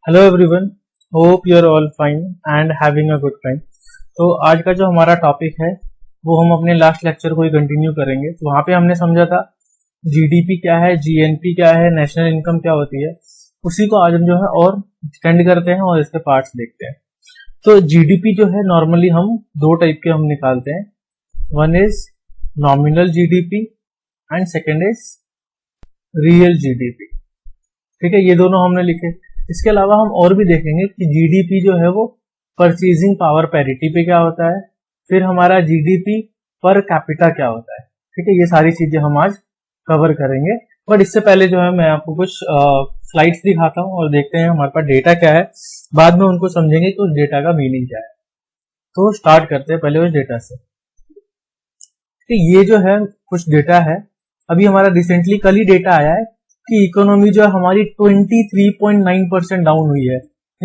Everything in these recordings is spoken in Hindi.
Hello everyone, hope you are all fine and having a good time. तो आज का जो हमारा टॉपिक है वो हम अपने लास्ट लेक्चर को ही कंटिन्यू करेंगे। तो वहाँ पे हमने समझा था जीडीपी क्या है, जीएनपी क्या है, नेशनल इनकम क्या होती है। उसी को आज हम जो है और एक्सटेंड करते हैं और इसके पार्ट्स देखते हैं। तो जीडीपी जो है नॉर्मली हम दो टाइप के हम निकालते हैं। One is nominal GDP and second is real GDP. ठीक है, ये दोनों हमने लिखे। इसके अलावा हम और भी देखेंगे कि जीडीपी जो है वो परचेजिंग पावर पैरिटी पे क्या होता है, फिर हमारा जीडीपी पर कैपिटा क्या होता है। ठीक है, ये सारी चीजें हम आज कवर करेंगे। बट इससे पहले जो है मैं आपको कुछ स्लाइड्स दिखाता हूँ और देखते हैं हमारे पास डेटा क्या है। बाद में उनको समझेंगे कि उस डेटा का मीनिंग क्या है। तो स्टार्ट करते हैं पहले उस डेटा से। कि ये जो है कुछ डेटा है, अभी हमारा रिसेंटली कल ही डेटा आया है कि इकोनॉमी जो है हमारी 23.9% डाउन हुई है।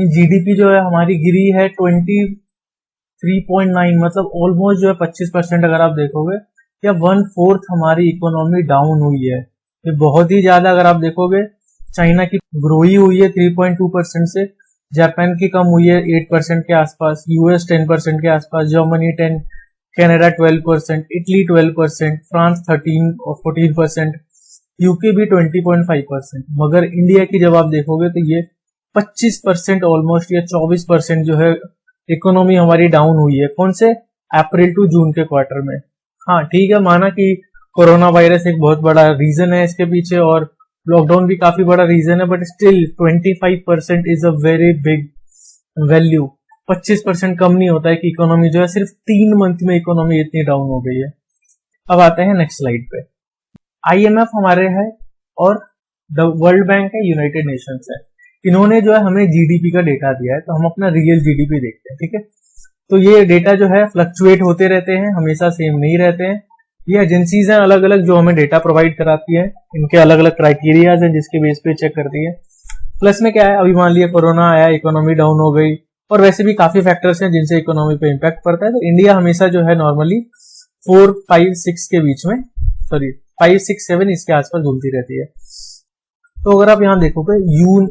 जीडीपी जो है हमारी गिरी है 23.9, मतलब ऑलमोस्ट जो है 25% अगर आप देखोगे, या 1/4 हमारी इकोनॉमी डाउन हुई है। ये बहुत ही ज्यादा। अगर आप देखोगे चाइना की ग्रो ही हुई है 3.2% से, जापान की कम हुई है 8% के आसपास, यूएस 10% के आसपास, जर्मनी 10, कनाडा 12%, इटली 12%, फ्रांस 13 और 14%, यूके भी 20.5%। मगर इंडिया की जब आप देखोगे तो ये 25% ऑलमोस्ट या 24% जो है इकोनॉमी हमारी डाउन हुई है। कौन से? अप्रैल टू जून के क्वार्टर में। हाँ ठीक है, माना कि कोरोना वायरस एक बहुत बड़ा रीजन है इसके पीछे और लॉकडाउन भी काफी बड़ा रीजन है, but still 25% is a very big value. 25% कम नहीं होता है कि इकोनॉमी जो है सिर्फ 3 मंथ में इकोनॉमी इतनी डाउन हो गई है। अब आते हैं नेक्स्ट स्लाइड पे। आईएमएफ हमारे है और द वर्ल्ड बैंक है, यूनाइटेड नेशंस है। इन्होंने जो है हमें जीडीपी का डेटा दिया है, तो हम अपना रियल जीडीपी देखते हैं। ठीक है, तो ये डेटा जो है फ्लक्चुएट होते रहते हैं, हमेशा सेम नहीं रहते हैं। ये एजेंसीज हैं अलग अलग जो हमें डेटा प्रोवाइड कराती है, इनके अलग अलग क्राइटेरियाज हैं जिसके बेस पे चेक करती है। प्लस में क्या है, अभी मान लिया कोरोना आया, इकोनॉमी डाउन हो गई, और वैसे भी काफी फैक्टर्स हैं जिनसे इकोनॉमी पे इम्पैक्ट पड़ता है। तो इंडिया हमेशा जो है नॉर्मली 4, 5, 6 के बीच में, सॉरी 5, 6, 7 इसके आसपास घूमती रहती है। तो अगर आप यहाँ देखोगे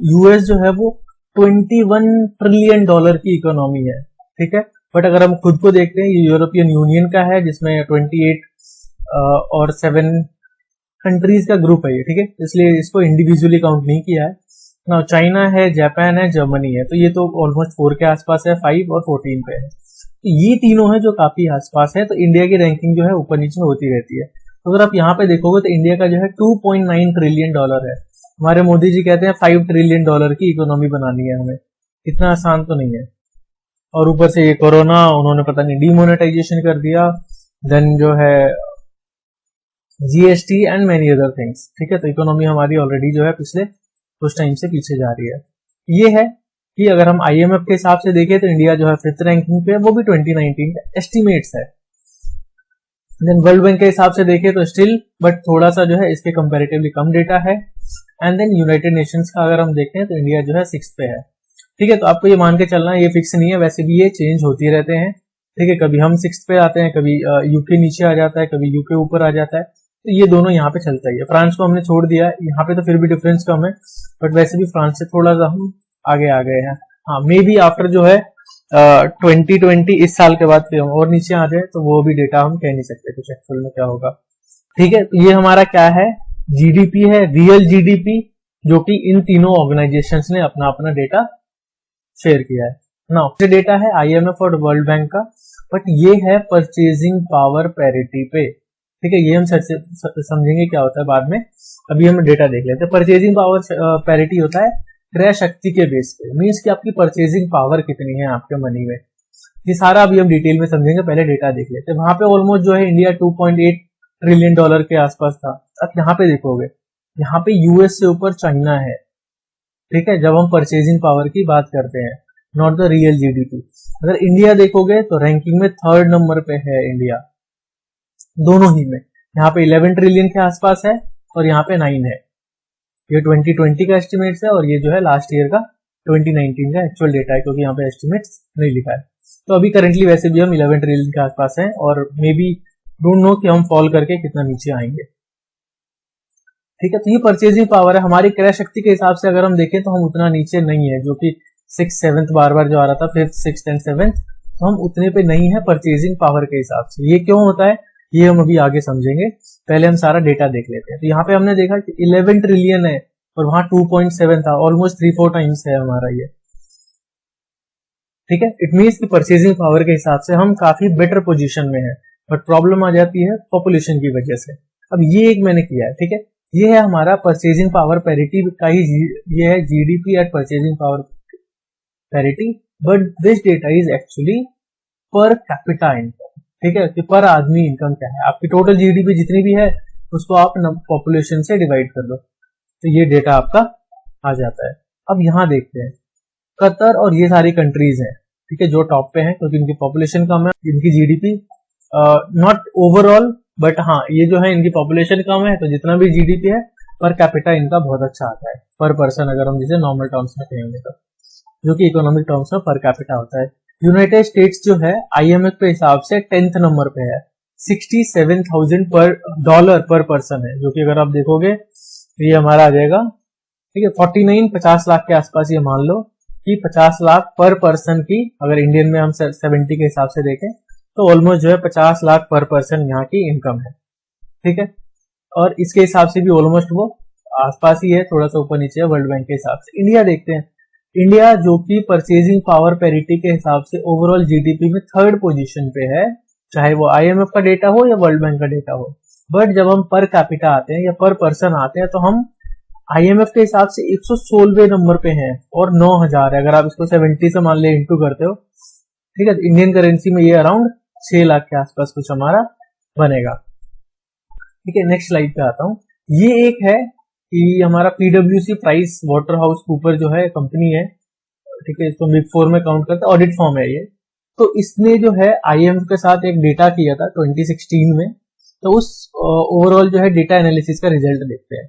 यूएस जो है वो $21 ट्रिलियन की इकोनॉमी है। ठीक है, बट अगर हम खुद को देखते हैं, ये यूरोपियन यूनियन का है जिसमें 28 और 7 कंट्रीज का ग्रुप है ये। ठीक है, इसलिए इसको इंडिविजुअली काउंट नहीं किया है ना। चाइना है, जापान है, जर्मनी है, तो ये तो ऑलमोस्ट 4 के आसपास है, 5 और 14 पे है। ये तीनों है जो काफी आसपास है। तो इंडिया की रैंकिंग जो है ऊपर नीचे होती रहती है। तो अगर आप यहाँ पे देखोगे तो इंडिया का जो है $2.9 ट्रिलियन है। हमारे मोदी जी कहते हैं $5 ट्रिलियन की इकोनॉमी बनानी है हमें। इतना आसान तो नहीं है। और ऊपर से ये कोरोना, उन्होंने पता नहीं डिमोनेटाइजेशन कर दिया, देन जो है GST and many other things. ठीक है, तो इकोनॉमी हमारी ऑलरेडी जो है पिछले कुछ टाइम से पीछे जा रही है। ये है कि अगर हम आईएमएफ के हिसाब से देखें तो इंडिया जो है 5th रैंकिंग पे है, वो भी 2019 का एस्टिमेट्स है। देन वर्ल्ड बैंक के हिसाब से देखें तो स्टिल, बट थोड़ा सा जो है इसके कंपैरेटिवली कम डेटा है। एंड देन यूनाइटेड नेशंस का अगर हम देखें तो इंडिया जो है 6th पे है। ठीक है, तो आपको ये मान के चलना है, ये फिक्स नहीं है, वैसे भी ये चेंज होते रहते हैं। ठीक है, कभी हम 6th पे आते हैं, कभी यूके नीचे आ जाता है, कभी यूके ऊपर आ जाता है। तो ये दोनों यहाँ पे चलता ही है। फ्रांस को हमने छोड़ दिया है, यहाँ पे तो फिर भी डिफरेंस कम है, बट वैसे भी फ्रांस से थोड़ा सा हम आगे आ गए हैं। हाँ, मे बी आफ्टर जो है 2020 इस साल के बाद फिर हम और नीचे आ जाए, तो वो भी डेटा हम कह नहीं सकते कुछ एक्चुअल में क्या होगा। ठीक है, तो ये हमारा क्या है, जीडीपी है, रियल जीडीपी, जो कि इन तीनों ऑर्गेनाइजेशंस ने अपना अपना डेटा शेयर किया है। नाउ डेटा है आईएमएफ और वर्ल्ड बैंक का, बट ये है परचेजिंग पावर पैरिटी पे। ठीक है, ये हम समझेंगे क्या होता है बाद में। अभी हम डेटा देख लेते हैं। परचेजिंग पावर पैरिटी होता है क्रय शक्ति के बेस पे, मीन्स कि आपकी परचेजिंग पावर कितनी है आपके मनी में। ये सारा अभी हम डिटेल में समझेंगे, पहले डेटा देख लेते हैं। वहां पे ऑलमोस्ट जो है इंडिया $2.8 ट्रिलियन के आसपास था। अब यहाँ पे देखोगे, यहाँ पे यूएस से ऊपर चाइना है। ठीक है, जब हम परचेजिंग पावर की बात करते हैं, नॉट द रियल जीडीपी। अगर इंडिया देखोगे तो रैंकिंग में 3rd नंबर पे है इंडिया, दोनों ही में। यहाँ पे 11 ट्रिलियन के आसपास है और यहाँ पे 9 है। ये 2020 का एस्टिमेट्स है और ये जो है लास्ट ईयर का 2019 का एक्चुअल डेटा है, क्योंकि यहाँ पे एस्टिमेट्स नहीं लिखा है। तो अभी करंटली वैसे भी हम 11 ट्रिलियन के आसपास हैं और मे बी डोंट नो कि हम फॉल करके कितना नीचे आएंगे। ठीक है। तो ये परचेजिंग पावर है। हमारी क्रय शक्ति के हिसाब से अगर हम देखें तो हम उतना नीचे नहीं है, जो कि 6th 7th बार बार जो आ रहा था, 5th 6th एंड 7th, तो हम उतने पे नहीं है परचेजिंग पावर के हिसाब से। ये क्यों होता है ये हम अभी आगे समझेंगे, पहले हम सारा डेटा देख लेते हैं। तो यहाँ पे हमने देखा कि 11 ट्रिलियन है और वहां 2.7 था, ऑलमोस्ट 3-4 टाइम्स है हमारा ये, ठीक है। इट मीन्स कि परचेजिंग पावर के हिसाब से हम काफी बेटर पोजीशन में है, बट प्रॉब्लम आ जाती है पॉपुलेशन की वजह से। अब ये एक मैंने किया है, ठीक है, ये है हमारा परचेजिंग पावर पैरिटी का ही, ये है GDP at purchasing power parity, but this data is actually per capita income, ठीक है, कि पर आदमी इनकम क्या है। आपकी टोटल जीडीपी जितनी भी है उसको आप पॉपुलेशन से डिवाइड कर दो, तो ये डेटा आपका आ जाता है। अब यहाँ देखते हैं कतर और ये सारी कंट्रीज हैं, ठीक है, जो टॉप पे हैं क्योंकि इनकी पॉपुलेशन कम है, इनकी जीडीपी नॉट ओवरऑल, बट हाँ ये जो है इनकी पॉपुलेशन कम है, तो जितना भी जीडीपी है पर कैपिटा इनका बहुत अच्छा आता है, पर पर्सन अगर हम जिसे नॉर्मल टर्म्स में कहेंगे तो, जो कि इकोनॉमिक टर्म्स में पर कैपिटा होता है। यूनाइटेड स्टेट्स जो है आईएमएफ के हिसाब से 10th नंबर पे है, $67,000 पर पर्सन है, जो कि अगर आप देखोगे तो ये हमारा आ जाएगा, ठीक है, 50 लाख के आसपास। ये मान लो कि 50 लाख पर पर्सन की, अगर इंडियन में हम 70 के हिसाब से देखें तो ऑलमोस्ट जो है 50 लाख पर पर्सन यहाँ की इनकम है, ठीक है। और इसके हिसाब से भी ऑलमोस्ट वो आसपास ही है, थोड़ा सा ऊपर नीचे है वर्ल्ड बैंक के हिसाब से। इंडिया देखते हैं, इंडिया जो कि परचेजिंग पावर पैरिटी के हिसाब से ओवरऑल जीडीपी में 3rd पोजीशन पे है, चाहे वो आईएमएफ का डेटा हो या वर्ल्ड बैंक का डेटा हो। बट जब हम पर कैपिटा आते हैं या पर पर्सन आते हैं तो हम आईएमएफ के हिसाब से 116वें नंबर पे हैं और 9,000 है। अगर आप इसको 70 से मान ले इंटू करते हो, ठीक है, इंडियन करेंसी में ये अराउंड 6 लाख के आसपास कुछ हमारा बनेगा, ठीक है। नेक्स्ट स्लाइड पे आता हूँ। ये एक है कि हमारा पीडब्ल्यूसी प्राइस वाटर हाउस कूपर जो है कंपनी है, ठीक है, इसको बिग 4 में काउंट करते हैं, ऑडिट फॉर्म है ये। तो इसने जो है आईएमएफ के साथ एक डेटा किया था 2016 में, तो उस ओवरऑल जो है डेटा एनालिसिस का रिजल्ट देखते हैं।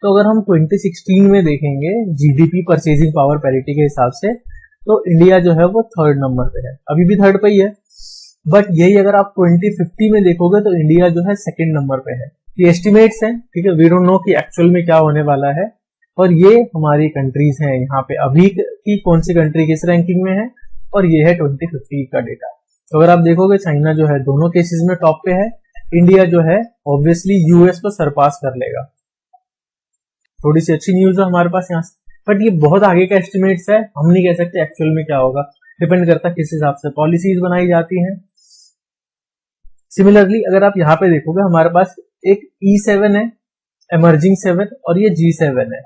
तो अगर हम 2016 में देखेंगे जीडीपी परचेजिंग पावर पैरिटी के हिसाब से, तो इंडिया जो है वो 3rd नंबर पे है, अभी भी 3rd पे ही है। बट यही अगर आप 2050 में देखोगे तो इंडिया जो है 2nd नंबर पे है। ये एस्टिमेट्स हैं, ठीक है, वी डोंट नो कि एक्चुअल में क्या होने वाला है, और ये हमारी कंट्रीज हैं यहाँ पे अभी की कौन सी कंट्री किस रैंकिंग में है, और ये है 2050 का डेटा। तो अगर आप देखोगे चाइना जो है दोनों केसेस में टॉप पे है, इंडिया जो है ऑब्वियसली यूएस को सरपास कर लेगा। थोड़ी सी अच्छी न्यूज है हमारे पास यहाँ से, बट ये बहुत आगे का एस्टिमेट्स है, हम नहीं कह सकते एक्चुअल में क्या होगा, डिपेंड करता है किस हिसाब से पॉलिसीज बनाई जाती हैं। सिमिलरली अगर आप यहाँ पे देखोगे हमारे पास एक E7 है, इमर्जिंग 7, और ये G7 है।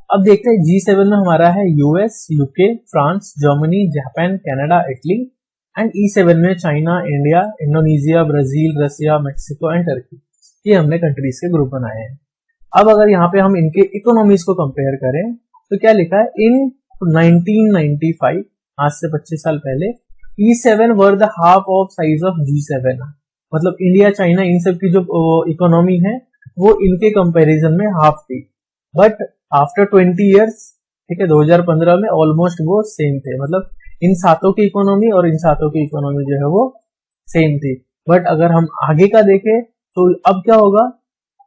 अब देखते हैं G7 में हमारा है US, UK, France, Germany, Japan, Canada, Italy, and E7 में China, India, Indonesia, Brazil, Russia, Mexico and Turkey. ये हमने कंट्रीज के ग्रुप बनाए हैं। अब अगर यहाँ पे हम इनके इकोनॉमीज को कंपेयर करें तो क्या लिखा है, इन 1995, आज से 25 साल पहले, E7 were the half of size of G7। मतलब इंडिया, चाइना, इन सब की जो इकोनॉमी है वो इनके कंपैरिजन में हाफ थी, बट आफ्टर 20 इयर्स, ठीक है, 2015 में ऑलमोस्ट वो सेम थे। मतलब इन सातों की इकोनॉमी और इन सातों की इकोनॉमी जो है वो सेम थी। बट अगर हम आगे का देखें तो अब क्या होगा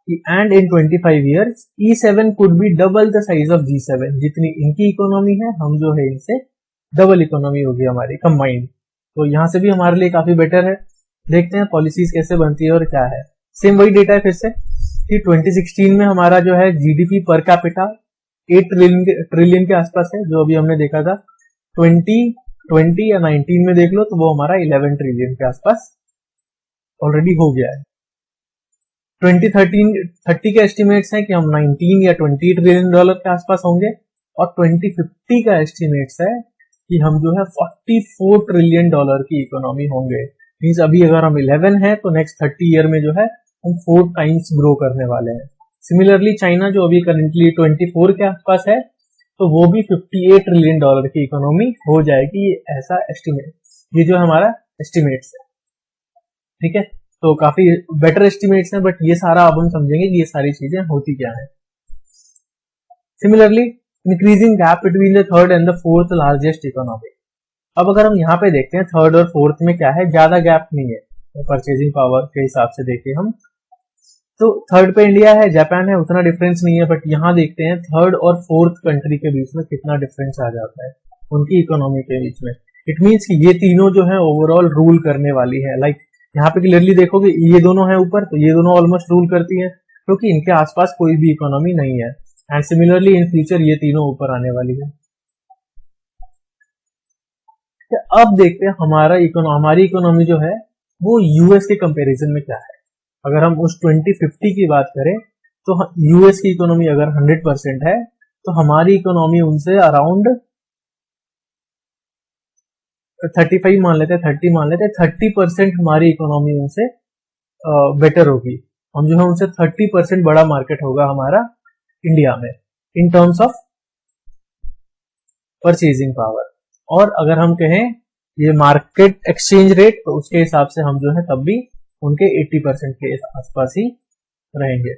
कि and in 25 years E7 could be double the size of G7। जितनी इनकी इकोनॉमी है हम जो है इनसे डबल इकोनॉमी होगी हमारी कंबाइंड। तो यहाँ से भी हमारे लिए काफी बेटर है। देखते हैं पॉलिसीज कैसे बनती है और क्या है। सेम वही डेटा है फिर से कि 2016 में हमारा जो है जीडीपी पर कैपिटा 8 ट्रिलियन के आसपास है, जो अभी हमने देखा था। 2020 या 19 में देख लो तो वो हमारा 11 ट्रिलियन के आसपास ऑलरेडी हो गया है। 2030 के एस्टिमेट्स हैं कि हम 19 या 20 ट्रिलियन डॉलर के आसपास होंगे, और 2050 का एस्टिमेट्स है कि हम जो है 44 ट्रिलियन डॉलर की इकोनॉमी होंगे। मींस अभी अगर हम 11 है तो नेक्स्ट 30 ईयर में जो है हम 4 टाइम्स ग्रो करने वाले हैं। सिमिलरली चाइना जो अभी करेंटली 24 के आसपास है, तो वो भी 58 ट्रिलियन डॉलर की इकोनॉमी हो जाएगी। ये ऐसा एस्टिमेट, ये जो हमारा एस्टिमेट्स है, ठीक है, तो काफी बेटर एस्टिमेट्स हैं। बट ये सारा अब हम समझेंगे कि ये सारी चीजें होती क्या है। Similarly increasing gap between the 3rd and the 4th largest economy. अब अगर हम यहाँ पे देखते हैं 3rd और 4th में क्या है, ज्यादा गैप नहीं है परचेजिंग पावर के हिसाब से देखें हम, तो थर्ड पे इंडिया है, जापान है, उतना डिफरेंस नहीं है, बट यहाँ देखते हैं थर्ड और फोर्थ कंट्री के बीच में कितना डिफरेंस आ जाता है उनकी इकोनॉमी के बीच में। इट मीन्स कि ये तीनों जो है ओवरऑल रूल करने वाली है। लाइक यहाँ पे क्लियरली देखोगे ये दोनों है ऊपर, तो ये दोनों ऑलमोस्ट रूल करती है क्योंकि इनके आसपास कोई भी इकोनॉमी नहीं है। एंड सिमिलरली इन फ्यूचर ये तीनों ऊपर आने वाली है। अब देखते हैं हमारी इकोनॉमी जो है वो यूएस के कंपैरिजन में क्या है। अगर हम उस 2050 की बात करें तो यूएस की इकोनॉमी अगर 100% है तो हमारी इकोनॉमी उनसे अराउंड 35 मान लेते हैं, 30 मान लेते हैं, 30% हमारी इकोनॉमी उनसे बेटर होगी। हम जो है उनसे 30% बड़ा मार्केट होगा हमारा इंडिया में in terms of purchasing power. और अगर हम कहें ये मार्केट एक्सचेंज रेट तो उसके हिसाब से हम जो है तब भी उनके 80% के आसपास ही रहेंगे।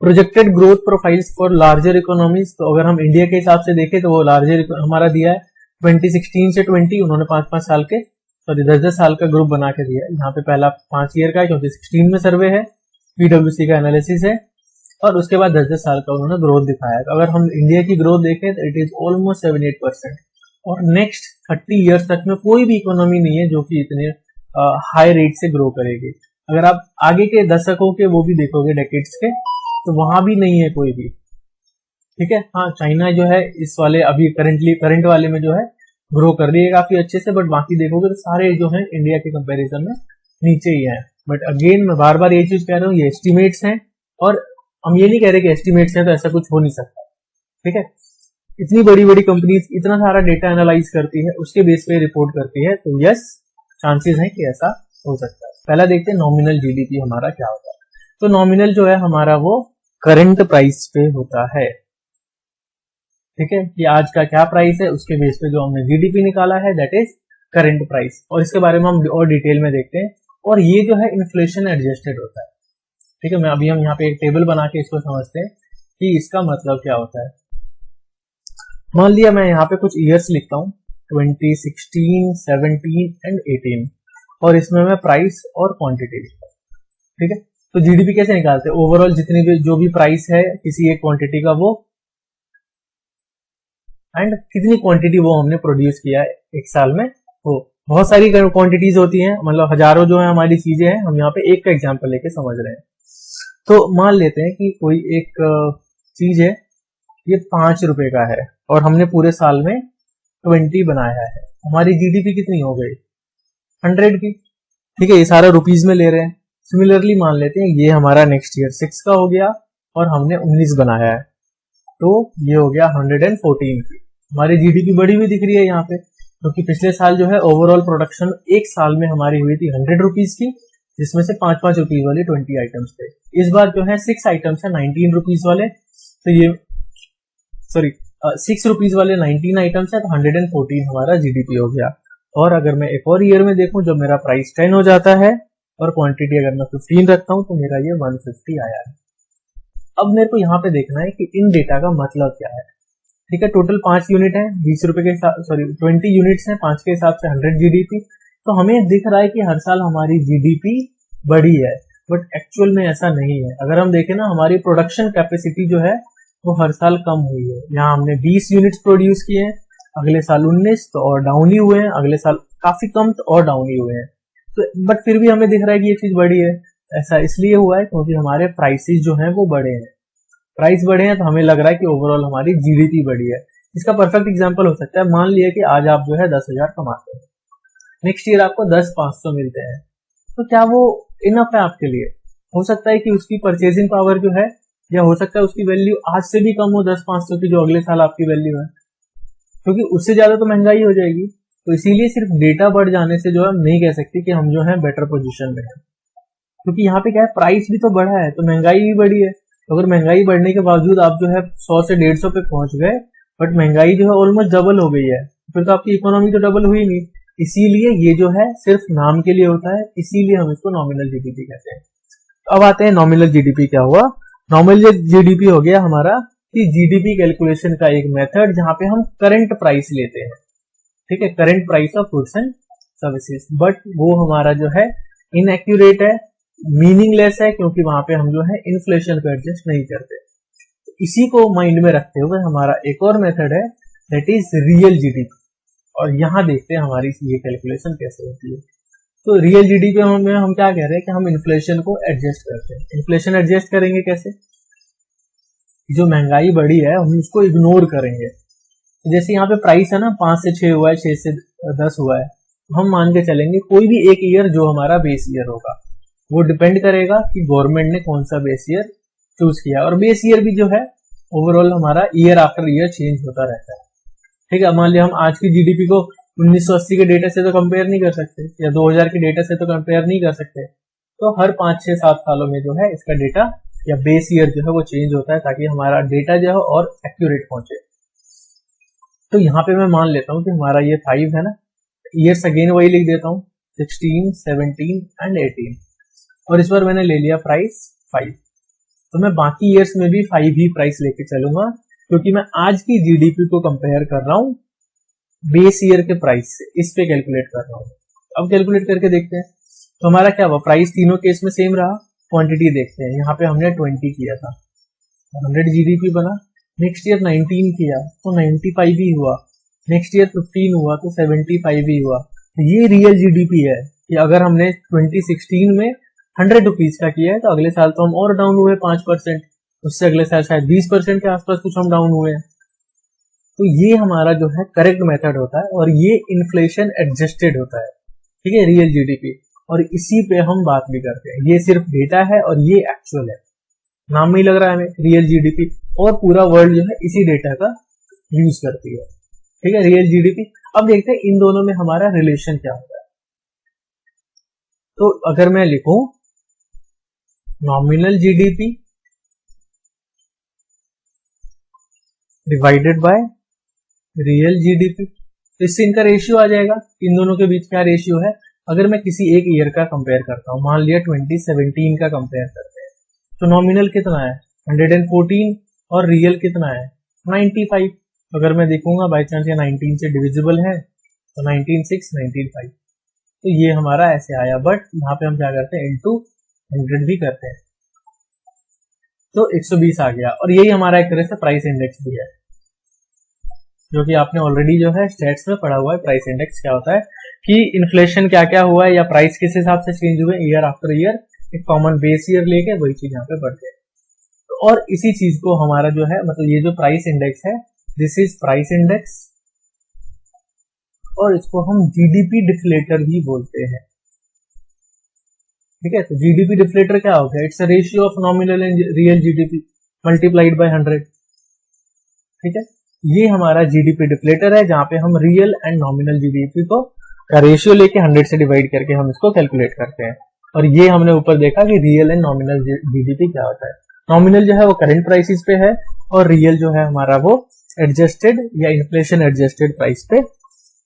Projected growth profiles for larger economies, तो अगर हम इंडिया के हिसाब से देखें तो वो लार्जर हमारा दिया है 2016 से 20, उन्होंने 5-5 साल के 10-10 साल का ग्रुप बना के दिया है। यहाँ पे पहला 5 ईयर का है क्योंकि 16 में सर्वे है, पीडब्ल्यूसी का एनालिसिस है, और उसके बाद 10-10 साल का उन्होंने ग्रोथ दिखाया है। अगर हम इंडिया की ग्रोथ देखें तो इट इज ऑलमोस्ट 7-8%, और नेक्स्ट 30 ईयर्स तक में कोई भी इकोनॉमी नहीं है जो कि इतने हाई रेट से ग्रो करेगी। अगर आप आगे के दशकों के वो भी देखोगे डेकेड्स के, तो वहां भी नहीं है कोई भी। ठीक है, हाँ चाइना जो है इस वाले अभी करंट वाले में जो है ग्रो कर रही है काफी अच्छे से, बट बाकी देखोगे तो सारे जो है इंडिया के कंपैरिजन में नीचे ही है। बट अगेन मैं बार बार ये चीज कह रहा हूँ, ये एस्टिमेट्स हैं और हम ये नहीं कह रहे कि एस्टिमेट्स हैं तो ऐसा कुछ हो नहीं सकता। ठीक है, इतनी बड़ी बड़ी कंपनीज इतना सारा डेटा एनालाइज करती है, उसके बेस पे रिपोर्ट करती है, तो यस चांसेस हैं कि ऐसा हो सकता है। पहला देखते हैं नॉमिनल जीडीपी हमारा क्या होता है। तो नॉमिनल जो है हमारा वो करंट प्राइस पे होता है। ठीक है, कि आज का क्या प्राइस है उसके बेस पे जो हमने जीडीपी निकाला है दैट इज करंट प्राइस, और इसके बारे में हम और डिटेल में देखते हैं। और ये जो है इन्फ्लेशन एडजस्टेड होता है। ठीक है, हम यहाँ पे एक टेबल बना के इसको समझते हैं कि इसका मतलब क्या होता है। मान लिया मैं यहाँ पे कुछ ईयर्स लिखता हूँ 2016, 17 एंड 18, और इसमें मैं प्राइस और क्वांटिटी लिखता हूँ। ठीक है, तो जीडीपी कैसे निकालते हैं, ओवरऑल जितनी भी जो भी प्राइस है किसी एक क्वांटिटी का वो, एंड कितनी क्वांटिटी वो हमने प्रोड्यूस किया है एक साल में। वो बहुत सारी क्वांटिटीज होती हैं, मतलब हजारों जो है हमारी चीजें हैं, हम यहाँ पे एक का एग्जांपल लेके समझ रहे हैं। तो मान लेते हैं कि कोई एक चीज है, ये 5 रुपए का है और हमने पूरे साल में 20 बनाया है, हमारी जीडीपी कितनी हो गई 100 की। ठीक है, ये सारा रुपीज में ले रहे हैं। सिमिलरली मान लेते हैं ये हमारा नेक्स्ट ईयर 6 का हो गया और हमने 19 बनाया है, तो ये हो गया 114 की। हमारी जीडीपी बढ़ी हुई दिख रही है यहाँ पे, क्योंकि पिछले साल जो है ओवरऑल प्रोडक्शन एक साल में हमारी हुई थी 100 रुपीज की, जिसमें से 5-5 रुपीज वाले 20 आइटम्स थे। इस बार जो है 6 आइटम्स है 19 रुपीज वाले, तो ये 6 रुपीज वाले 19 आइटम्स है, तो 114 हमारा जीडीपी हो गया। और अगर मैं एक और ईयर में देखूं जब मेरा प्राइस 10 हो जाता है और क्वांटिटी अगर मैं 15 रखता हूं, तो मेरा ये 150 आया है। अब मेरे को यहाँ पे देखना है कि इन डेटा का मतलब क्या है। ठीक है, टोटल 5 यूनिट है, 20 रुपए के 20 यूनिट्स हैं, 5 के हिसाब से 100 जीडीपी। तो हमें दिख रहा है कि हर साल हमारी जीडीपी बढ़ी है, बट एक्चुअल में ऐसा नहीं है। अगर हम देखें ना, हमारी प्रोडक्शन कैपेसिटी जो है वो हर साल कम हुई है। यहाँ हमने 20 यूनिट्स प्रोड्यूस किए हैं, अगले साल 19, तो और डाउन ही हुए हैं, अगले साल काफी कम तो और डाउन ही हुए हैं। तो बट फिर भी हमें दिख रहा है कि ये चीज बढ़ी है। ऐसा इसलिए हुआ है क्योंकि हमारे प्राइसेस जो हैं वो बढ़े हैं। प्राइस बढ़े हैं तो हमें लग रहा है कि ओवरऑल हमारी जीडीपी बढ़ी है। इसका परफेक्ट एग्जांपल हो सकता है, मान लिया कि आज आप जो है 10,000 कमाते हैं, नेक्स्ट ईयर आपको 10,500 मिलते हैं, तो क्या वो इनफ है आपके लिए? हो सकता है कि उसकी परचेजिंग पावर जो है, या हो सकता है उसकी वैल्यू आज से भी कम हो 10,500 की, जो अगले साल आपकी वैल्यू है, क्योंकि उससे ज्यादा तो महंगाई हो जाएगी। तो इसीलिए सिर्फ डेटा बढ़ जाने से जो है नहीं कह सकते कि हम जो है बेटर पोजीशन में है, क्योंकि यहाँ पे क्या है, प्राइस भी तो बढ़ा है तो महंगाई भी बढ़ी है। तो अगर महंगाई बढ़ने के बावजूद आप जो है 100 से 150 पे पहुंच गए, बट महंगाई जो है ऑलमोस्ट डबल हो गई है, फिर तो आपकी इकोनॉमी तो डबल हुई नहीं। इसीलिए ये जो है सिर्फ नाम के लिए होता है, इसीलिए हम इसको नॉमिनल जीडीपी कहते हैं। अब आते हैं नॉमिनल जीडीपी क्या हुआ। नॉमिनल जीडीपी हो गया हमारा कि जीडीपी कैलकुलेशन का एक मेथड जहां पे हम करंट प्राइस लेते हैं। ठीक है, current price of goods and services, but वो हमारा जो है इनएक्यूरेट है। मीनिंगलेस है क्योंकि वहां पे हम जो है इन्फ्लेशन को एडजस्ट नहीं करते। इसी को माइंड में रखते हुए हमारा एक और मेथड है, दैट इज रियल जीडीपी। और यहाँ देखते हैं हमारी ये कैलकुलेशन कैसे होती है। तो रियल जीडीपी में हम क्या कह रहे हैं कि हम इन्फ्लेशन को एडजस्ट करते हैं। इन्फ्लेशन एडजस्ट करेंगे कैसे? जो महंगाई बढ़ी है हम उसको इग्नोर करेंगे। जैसे यहाँ पे प्राइस है ना 5 से 6 हुआ है, 6 से 10 हुआ है, तो हम मान के चलेंगे कोई भी एक ईयर जो हमारा बेस ईयर होगा वो डिपेंड करेगा कि गवर्नमेंट ने कौन सा बेस ईयर चूज किया। और बेस ईयर भी जो है ओवरऑल हमारा ईयर आफ्टर ईयर चेंज होता रहता है। ठीक है, मान लिया हम आज की जीडीपी को 1980 के डेटा से तो कंपेयर नहीं कर सकते या 2000 के डेटा से तो कंपेयर नहीं कर सकते, तो हर 5, 6, 7 सालों में जो है इसका डेटा या बेस ईयर जो है वो चेंज होता है ताकि हमारा डेटा जो है और एक्यूरेट पहुंचे। तो यहाँ पे मैं मान लेता हूँ कि हमारा ये 5 है ना, ईयर्स अगेन वही लिख देता हूँ 16, 17 एंड 18, और इस बार मैंने ले लिया प्राइस 5। तो मैं बाकी ईयर्स में भी 5 ही प्राइस लेके चलूंगा क्योंकि मैं आज की जीडीपी को कंपेयर कर रहा हूँ बेस ईयर के प्राइस से, इस पे कैलकुलेट कर रहा हूँ। अब कैलकुलेट करके देखते हैं तो हमारा क्या हुआ, प्राइस तीनों केस में सेम रहा। क्वांटिटी देखते हैं, यहाँ पे हमने 20 किया था, 100 जीडीपी बना। नेक्स्ट ईयर 19 किया तो 95 ही हुआ, नेक्स्ट ईयर 15 हुआ तो 75 ही हुआ। तो ये रियल जीडीपी है कि अगर हमने 2016 में 100 रुपीज का किया है तो अगले साल तो हम और डाउन हुए 5%, उससे अगले साल शायद 20% के आसपास कुछ हम डाउन हुए हैं। तो ये हमारा जो है करेक्ट मेथड होता है और ये इन्फ्लेशन एडजस्टेड होता है। ठीक है, रियल जीडीपी, और इसी पे हम बात भी करते हैं। ये सिर्फ डेटा है और ये एक्चुअल है, नाम में ही लग रहा है हमें रियल जीडीपी, और पूरा वर्ल्ड जो है इसी डेटा का यूज करती है। ठीक है, रियल जीडीपी। अब देखते हैं इन दोनों में हमारा रिलेशन क्या होता है। तो अगर मैं लिखूं nominal GDP divided by real GDP, तो इससे इनका रेशियो आ जाएगा। इन दोनों के बीच क्या रेशियो है? अगर मैं किसी एक ईयर का कंपेयर करता हूं, मान लिया 2017 का कंपेयर करते हैं, तो नॉमिनल कितना है 114 और रियल कितना है 95। अगर मैं देखूंगा बाई चांस ये 19 से डिविजिबल है तो 19, 6, 19, 5, तो ये हमारा ऐसे आया। बट यहाँ पे हम क्या करते हैं, इंटू 100 भी करते हैं तो 120 आ गया। और यही हमारा एक तरह से प्राइस इंडेक्स भी है, जो कि आपने ऑलरेडी जो है स्टेट्स में पढ़ा हुआ है। प्राइस इंडेक्स क्या होता है कि इन्फ्लेशन क्या क्या हुआ है या प्राइस किस हिसाब से चेंज हुए ईयर आफ्टर ईयर, एक कॉमन बेस ईयर लेके वही चीज यहाँ पे बढ़ते हैं। तो और इसी चीज को हमारा जो है मतलब ये जो प्राइस इंडेक्स है, दिस इज प्राइस इंडेक्स, और इसको हम जीडीपी डिफ्लेटर भी बोलते हैं। ठीक है, तो जीडीपी डिफ्लेटर क्या हो गया, it's a ratio of nominal and real GDP multiplied by 100। ठीक है, ये हमारा जीडीपी डिफ्लेटर है जहां पे हम रियल एंड नॉमिनल जीडीपी को का रेशियो लेके 100 से डिवाइड करके हम इसको कैलकुलेट करते हैं। और ये हमने ऊपर देखा कि रियल एंड नॉमिनल जीडीपी क्या होता है। नॉमिनल जो है वो करंट प्राइसेस पे है और रियल जो है हमारा वो एडजस्टेड या इन्फ्लेशन एडजस्टेड प्राइस पे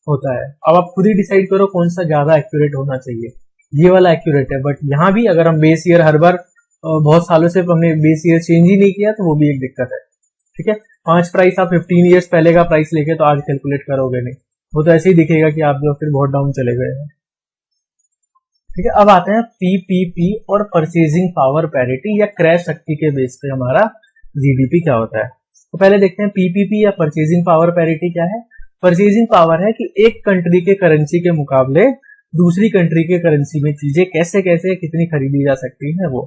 होता है। अब आप खुद ही डिसाइड करो कौन सा ज्यादा एक्यूरेट होना चाहिए। ये वाला एक्यूरेट है, बट यहाँ भी अगर हम बेस ईयर हर बार बहुत सालों से हमने बेस ईयर चेंज ही नहीं किया तो वो भी एक दिक्कत है। ठीक है, 5 प्राइस आप 15 ईयर्स पहले का प्राइस लेके तो आज कैलकुलेट करोगे नहीं, वो तो ऐसे ही दिखेगा कि आप जो फिर बहुत डाउन चले गए हैं। ठीक है, अब आते हैं पीपीपी और परचेजिंग पावर पैरिटी या क्रय शक्ति के बेस पे हमारा जीडीपी क्या होता है। तो पहले देखते हैं पीपीपी या परचेजिंग पावर पैरिटी क्या है। परचेजिंग पावर है कि एक कंट्री के करेंसी के मुकाबले दूसरी कंट्री के करेंसी में चीजें कैसे कैसे कितनी खरीदी जा सकती है वो।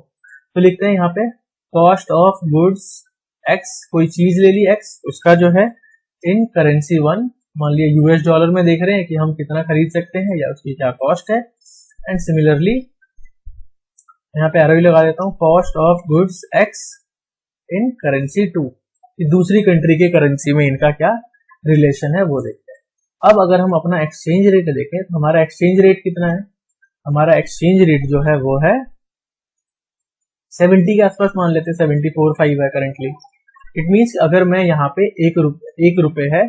तो लिखते हैं यहाँ पे कॉस्ट ऑफ गुड्स एक्स, कोई चीज ले ली एक्स, उसका जो है इन करेंसी 1, मान लिया यूएस डॉलर में देख रहे हैं कि हम कितना खरीद सकते हैं या उसकी क्या कॉस्ट है। एंड सिमिलरली यहाँ पे एरो लगा देता हूँ cost of goods x in currency 2, कि दूसरी कंट्री के करेंसी में इनका क्या रिलेशन है वो देखते हैं। अब अगर हम अपना एक्सचेंज रेट देखें तो हमारा एक्सचेंज रेट कितना है, हमारा एक्सचेंज रेट जो है वो है 70 के आसपास, मान लेते हैं 74.5 है करेंटली। इट मीन्स अगर मैं यहाँ पे एक रुपए है,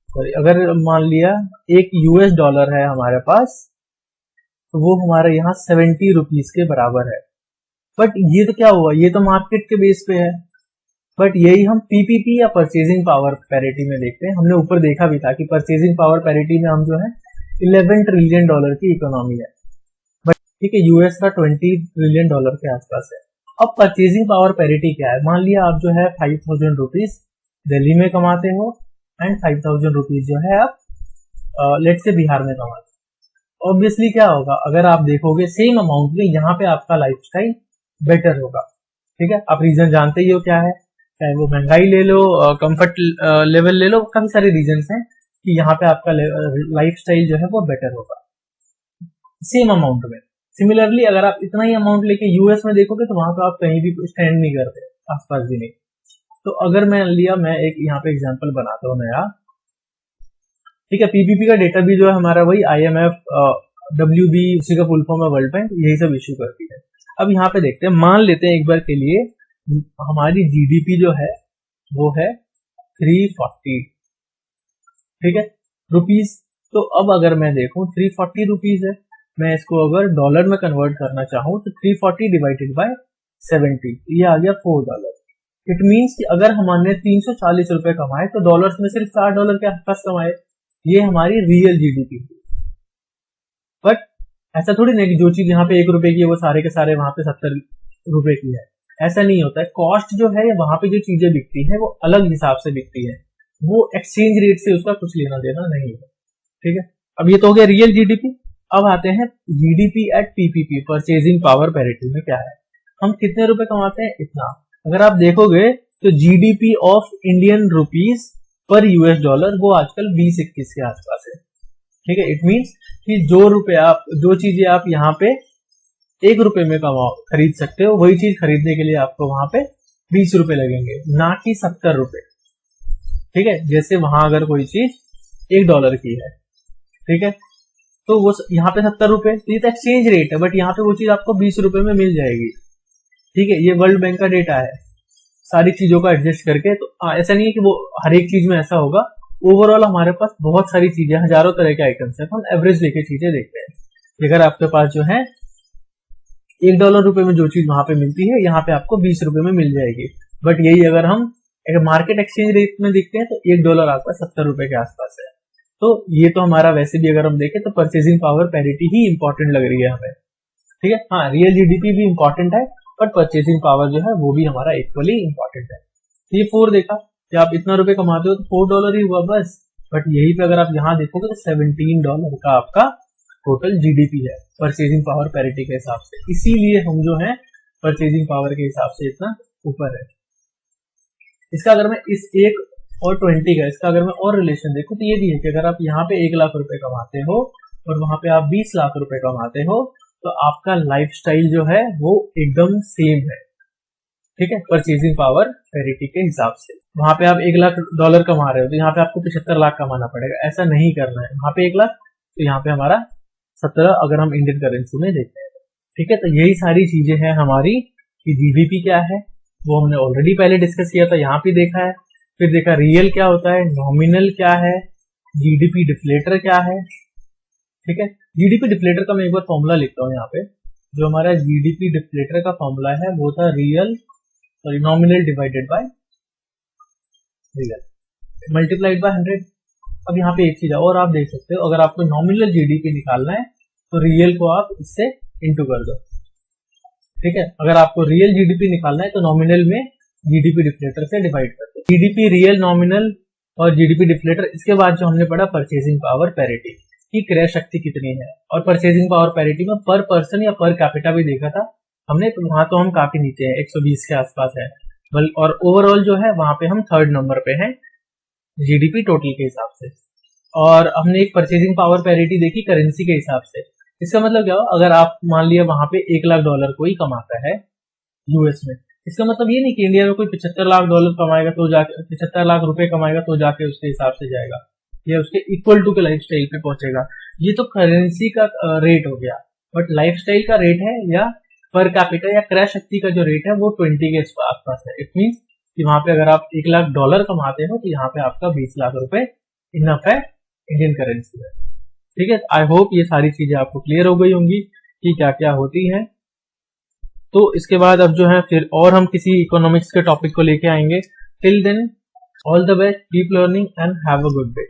सॉरी अगर मान लिया 1 यूएस डॉलर है हमारे पास, तो वो हमारे यहाँ 70 रुपीज के बराबर है। बट ये तो क्या हुआ, ये तो मार्केट के बेस पे है। बट यही हम पीपीपी या परचेजिंग पावर पैरिटी में देखते हैं। हमने ऊपर देखा भी था कि परचेजिंग पावर पैरिटी में हम जो है $11 ट्रिलियन की इकोनॉमी है, बट ठीक है, यूएस का $20 ट्रिलियन के आसपास है। अब परचेजिंग पावर पैरिटी क्या है, मान लिया आप जो है 5,000 रुपीज दिल्ली में कमाते हो एंड 5,000 रुपीज जो है आप लेट से बिहार में कमाते हो। ऑब्वियसली क्या होगा, अगर आप देखोगे सेम अमाउंट में यहाँ पे आपका लाइफस्टाइल बेटर होगा। ठीक है, आप रीजन जानते ही हो क्या है, चाहे वो महंगाई ले लो, कंफर्ट लेवल ले लो, काफी सारे रीजन हैं कि यहाँ पे आपका लाइफस्टाइल जो है वो बेटर होगा सेम अमाउंट में। सिमिलरली अगर आप इतना ही अमाउंट लेके यूएस में देखोगे तो वहां पे आप कहीं भी स्टैंड नहीं करते, आसपास भी नहीं। तो अगर मैं एक यहाँ पे एग्जांपल बनाता हूँ नया, ठीक है, पीपीपी का डेटा भी जो है हमारा वही IMF, WB, उसी का फुल फॉर्म है वर्ल्ड बैंक, यही सब इश्यू करती है। अब यहाँ पे देखते हैं, मान लेते हैं एक बार के लिए हमारी जीडीपी जो है वो है 340, ठीक है, रुपीज। तो अब अगर मैं देखूं 340 रुपीज है, मैं इसको अगर डॉलर में कन्वर्ट करना चाहूं तो 340 डिवाइडेड बाय 70, ये आ गया $4। इट मीन्स कि अगर हमने 340 रुपए कमाए तो डॉलर्स में सिर्फ $4 के आसपास कमाए, ये हमारी रियल जीडीपी थी। बट ऐसा थोड़ी नहीं कि जो चीज यहाँ पे ₹1 की है वो सारे के सारे वहां पे ₹70 की है, ऐसा नहीं होता है। कॉस्ट जो है वहां पे जो चीजें बिकती है वो अलग हिसाब से बिकती है, वो एक्सचेंज रेट से उसका कुछ लेना देना नहीं है। ठीक है, अब ये तो हो गया रियल जीडीपी। अब आते हैं GDP at PPP, purchasing power parity में क्या है, हम कितने रुपए कमाते हैं, इतना। अगर आप देखोगे तो GDP of Indian rupees per US dollar वो आजकल 20-21 के आसपास है। ठीक है, इट मीन्स कि जो चीजें आप यहाँ पे ₹1 में खरीद सकते हो, वही चीज खरीदने के लिए आपको वहां पे ₹20 लगेंगे, ना कि $70। ठीक है, जैसे वहां अगर कोई चीज $1 की है, ठीक है, तो वो यहाँ पे ₹70, ये तो एक्सचेंज रेट है, बट यहाँ पे वो चीज आपको ₹20 में मिल जाएगी। ठीक है, ये वर्ल्ड बैंक का डेटा है, सारी चीजों का एडजस्ट करके। तो ऐसा नहीं है कि वो हर एक चीज में ऐसा होगा, ओवरऑल हमारे पास बहुत सारी चीजें, हजारों तरह के आइटम्स है, हम एवरेज लेके चीजें देखते हैं। अगर आपके पास जो है $1 में जो चीज वहां पे मिलती है, यहाँ पे आपको ₹20 में मिल जाएगी। बट यही अगर हम मार्केट एक्सचेंज रेट में देखते हैं तो $1 आपका ₹70 के आसपास है। तो ये तो हमारा वैसे भी अगर हम देखें तो परचेजिंग पावर पैरिटी ही इंपॉर्टेंट लग रही है हमें। ठीक है, हाँ, रियल जीडीपी भी इंपॉर्टेंट है, बट परचेजिंग पावर जो है वो भी हमारा इक्वली इंपॉर्टेंट है। ये 4 देखा कि आप इतना रुपए कमाते हो तो $4 ही हुआ बस, बट यही पे अगर आप यहाँ देखोगे तो $17 का आपका टोटल जीडीपी है परचेजिंग पावर पैरिटी के हिसाब से। इसीलिए हम जो है परचेजिंग पावर के हिसाब से इतना ऊपर है। इसका अगर मैं इस 1 और 20 का इसका अगर मैं और रिलेशन देखूं तो ये भी है कि अगर आप यहाँ पे 1 लाख रुपए कमाते हो और वहां पे आप 20 लाख रुपए कमाते हो तो आपका लाइफस्टाइल जो है वो एकदम सेम है। ठीक है, परचेजिंग पावर पैरिटी के हिसाब से। वहां पे आप $1 लाख कमा रहे हो तो यहाँ पे आपको 75 लाख कमाना पड़ेगा, ऐसा नहीं करना है। वहां पे 1 लाख तो यहाँ पे हमारा 17 अगर हम इंडियन करेंसी में देखते हैं। ठीक है, तो यही सारी चीजें हैं हमारी कि जीडीपी क्या है वो हमने ऑलरेडी पहले डिस्कस किया था, यहाँ पे देखा है। फिर देखा रियल क्या होता है, नॉमिनल क्या है, जीडीपी डिफ्लेटर क्या है। ठीक है, जीडीपी डिफ्लेटर का मैं एक बार फॉर्मूला लिखता हूँ यहाँ पे। जो हमारा जीडीपी डिफ्लेटर का फॉर्मूला है वो था nominal divided by real multiplied by 100। अब यहाँ पे एक चीज और आप देख सकते हो, अगर आपको नॉमिनल जीडीपी निकालना है तो रियल को आप इससे इंटू कर दो। ठीक है, अगर आपको रियल जीडीपी निकालना है तो नॉमिनल में जीडीपी डिफ्लेटर से डिवाइड कर दो। जीडीपी, रियल, नॉमिनल और जीडीपी डिफ्लेटर। इसके बाद जो हमने पढ़ा परचेजिंग पावर पैरिटी की क्रय शक्ति कितनी है, और परचेजिंग पावर पैरिटी में पर पर्सन या पर कैपिटा भी देखा था हमने, तो वहां तो हम काफी नीचे हैं, 120 के आसपास है। और ओवरऑल जो है वहां पे हम 3rd नंबर पे हैं जीडीपी टोटल के हिसाब से। और हमने एक परचेजिंग पावर पैरिटी देखी करेंसी के हिसाब से। इसका मतलब क्या हो, अगर आप मान लिया वहां पे $1 लाख कोई कमाता है यूएस में, इसका मतलब ये नहीं कि इंडिया में कोई $75 लाख कमाएगा तो जाके 75 लाख रुपए कमाएगा तो जाके उसके हिसाब से जाएगा या उसके इक्वल टू के लाइफस्टाइल पे पहुंचेगा। ये तो करेंसी का रेट हो गया, बट लाइफस्टाइल का रेट है या पर कैपिटा या क्रय शक्ति का जो रेट है वो 20 के आसपास है। इट मीन्स कि वहां पे अगर आप $1 लाख कमाते हो तो यहाँ पे आपका 20 लाख रुपए इनफ है इंडियन करेंसी में। ठीक है, आई होप ये सारी चीजें आपको क्लियर हो गई होंगी कि क्या क्या होती है। तो इसके बाद अब जो है फिर और हम किसी इकोनॉमिक्स के टॉपिक को लेके आएंगे। Till then all the best, keep learning and have a good day.